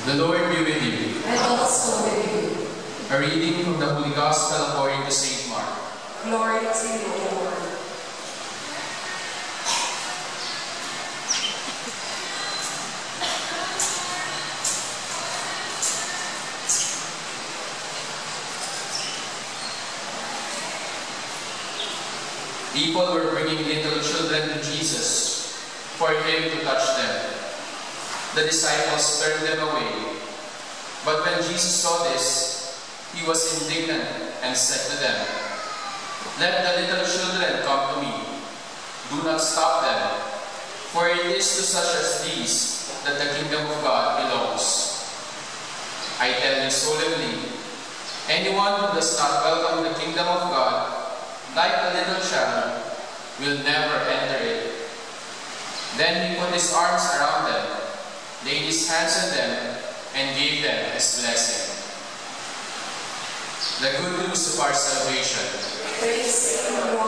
The Lord be with you. And also with you. A reading from the Holy Gospel according to St. Mark. Glory to you, O Lord. People were bringing little children to Jesus for him to touch them. The disciples turned them away. But when Jesus saw this, he was indignant and said to them, "Let the little children come to me. Do not stop them, for it is to such as these that the kingdom of God belongs. I tell you solemnly, anyone who does not welcome the kingdom of God like a little child will never enter it." Then he put his arms around them, laid his hands on them, and gave them his blessing. The good news of our salvation. Praise the Lord.